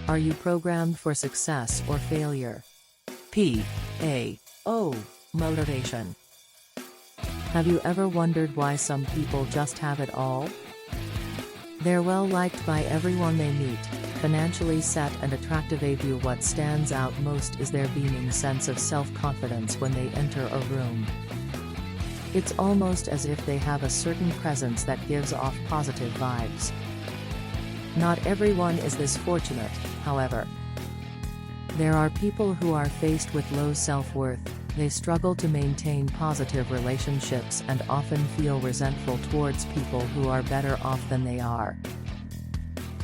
Are you programmed for success or failure? P.A.o. Motivation. Have you ever wondered why some people just have it all? They're well liked by everyone they meet, financially set and attractive. What stands out most is their beaming sense of self-confidence when they enter a room. It's almost as if they have a certain presence that gives off positive vibes. Not everyone is this fortunate, however. There are people who are faced with low self-worth. They struggle to maintain positive relationships and often feel resentful towards people who are better off than they are.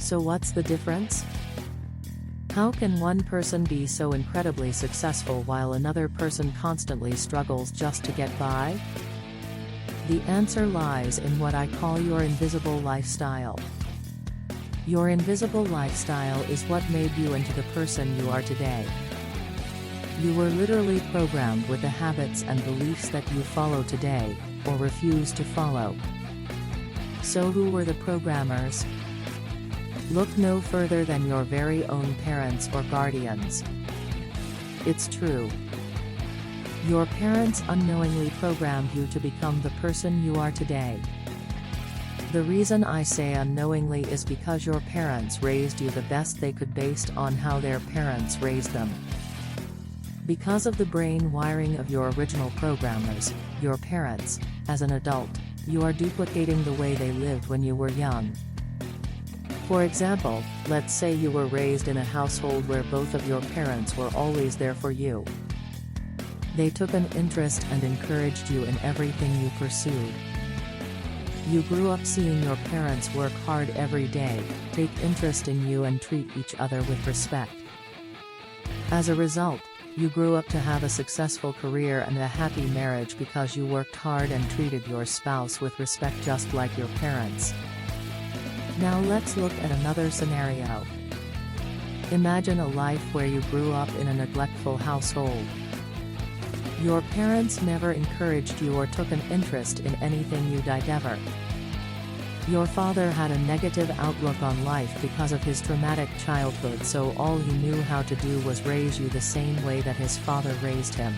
So what's the difference? How can one person be so incredibly successful while another person constantly struggles just to get by? The answer lies in what I call your invisible lifestyle. Your invisible lifestyle is what made you into the person you are today. You were literally programmed with the habits and beliefs that you follow today, or refuse to follow. So who were the programmers? Look no further than your very own parents or guardians. It's true. Your parents unknowingly programmed you to become the person you are today. The reason I say unknowingly is because your parents raised you the best they could based on how their parents raised them. Because of the brain wiring of your original programmers, your parents, as an adult, you are duplicating the way they lived when you were young. For example, let's say you were raised in a household where both of your parents were always there for you. They took an interest and encouraged you in everything you pursued. You grew up seeing your parents work hard every day, take interest in you and treat each other with respect. As a result, you grew up to have a successful career and a happy marriage because you worked hard and treated your spouse with respect just like your parents. Now let's look at another scenario. Imagine a life where you grew up in a neglectful household. Your parents never encouraged you or took an interest in anything you did ever. Your father had a negative outlook on life because of his traumatic childhood, so all he knew how to do was raise you the same way that his father raised him.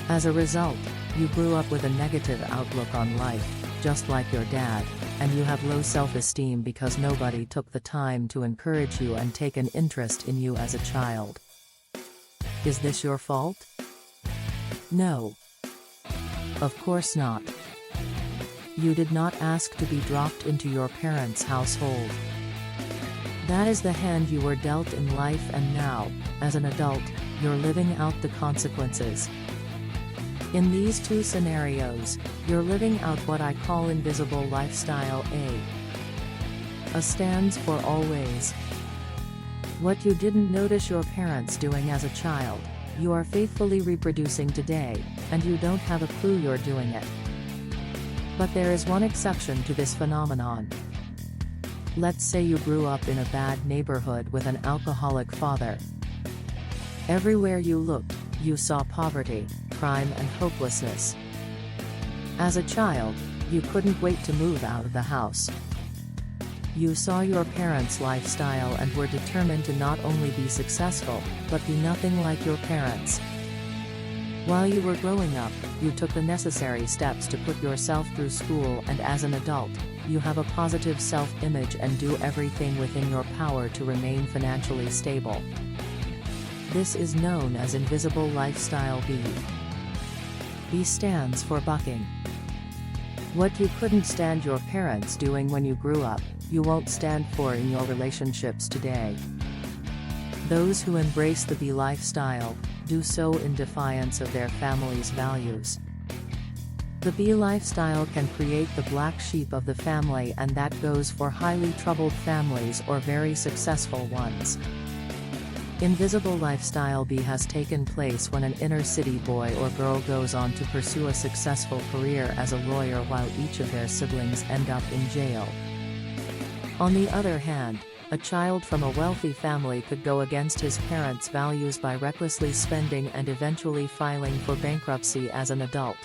As a result, you grew up with a negative outlook on life, just like your dad, and you have low self-esteem because nobody took the time to encourage you and take an interest in you as a child. Is this your fault? No. Of course not. You did not ask to be dropped into your parents' household. That is the hand you were dealt in life, and now, as an adult, you're living out the consequences. In these two scenarios, you're living out what I call invisible lifestyle. A stands for always. What you didn't notice your parents doing as a child, you are faithfully reproducing today, and you don't have a clue you're doing it. But there is one exception to this phenomenon. Let's say you grew up in a bad neighborhood with an alcoholic father. Everywhere you looked, you saw poverty, crime and hopelessness. As a child, you couldn't wait to move out of the house. You saw your parents' lifestyle and were determined to not only be successful, but be nothing like your parents. While you were growing up, you took the necessary steps to put yourself through school, and as an adult, you have a positive self-image and do everything within your power to remain financially stable. This is known as invisible lifestyle. B stands for bucking. What you couldn't stand your parents doing when you grew up, you won't stand for in your relationships today. Those who embrace the B lifestyle, do so in defiance of their family's values. The B lifestyle can create the black sheep of the family, and that goes for highly troubled families or very successful ones. Invisible lifestyle B has taken place when an inner city boy or girl goes on to pursue a successful career as a lawyer while each of their siblings end up in jail. On the other hand, a child from a wealthy family could go against his parents' values by recklessly spending and eventually filing for bankruptcy as an adult.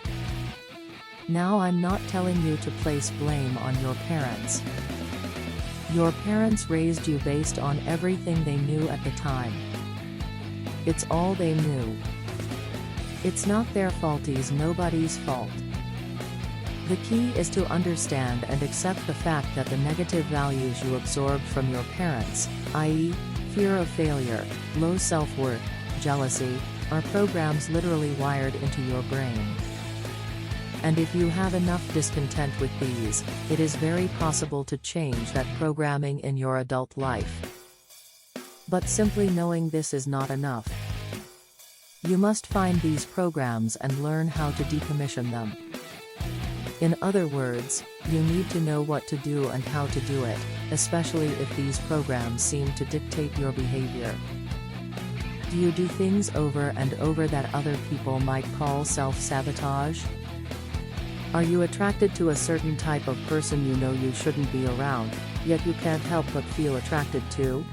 Now, I'm not telling you to place blame on your parents. Your parents raised you based on everything they knew at the time. It's all they knew. It's not their fault, it's nobody's fault. The key is to understand and accept the fact that the negative values you absorbed from your parents, i.e., fear of failure, low self-worth, jealousy, are programs literally wired into your brain. And if you have enough discontent with these, it is very possible to change that programming in your adult life. But simply knowing this is not enough. You must find these programs and learn how to decommission them. In other words, you need to know what to do and how to do it, especially if these programs seem to dictate your behavior. Do you do things over and over that other people might call self-sabotage? Are you attracted to a certain type of person you know you shouldn't be around, yet you can't help but feel attracted to?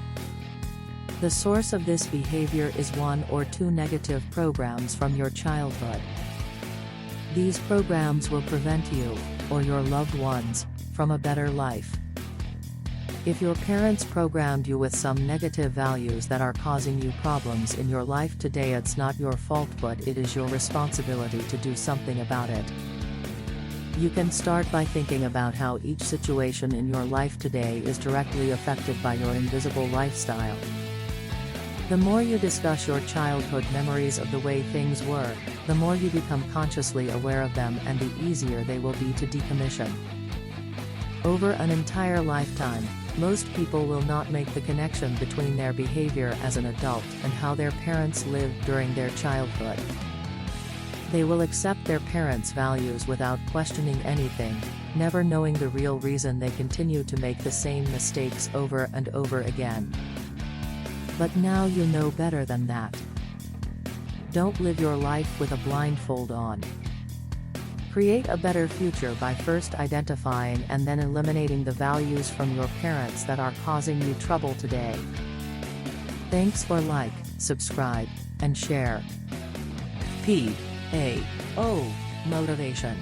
The source of this behavior is one or two negative programs from your childhood. These programs will prevent you, or your loved ones, from a better life. If your parents programmed you with some negative values that are causing you problems in your life today, it's not your fault, but it is your responsibility to do something about it. You can start by thinking about how each situation in your life today is directly affected by your invisible lifestyle. The more you discuss your childhood memories of the way things were, the more you become consciously aware of them, and the easier they will be to decommission. Over an entire lifetime, most people will not make the connection between their behavior as an adult and how their parents lived during their childhood. They will accept their parents' values without questioning anything, never knowing the real reason they continue to make the same mistakes over and over again. But now you know better than that. Don't live your life with a blindfold on. Create a better future by first identifying and then eliminating the values from your parents that are causing you trouble today. Thanks for like, subscribe, and share. P.A.o. Motivation.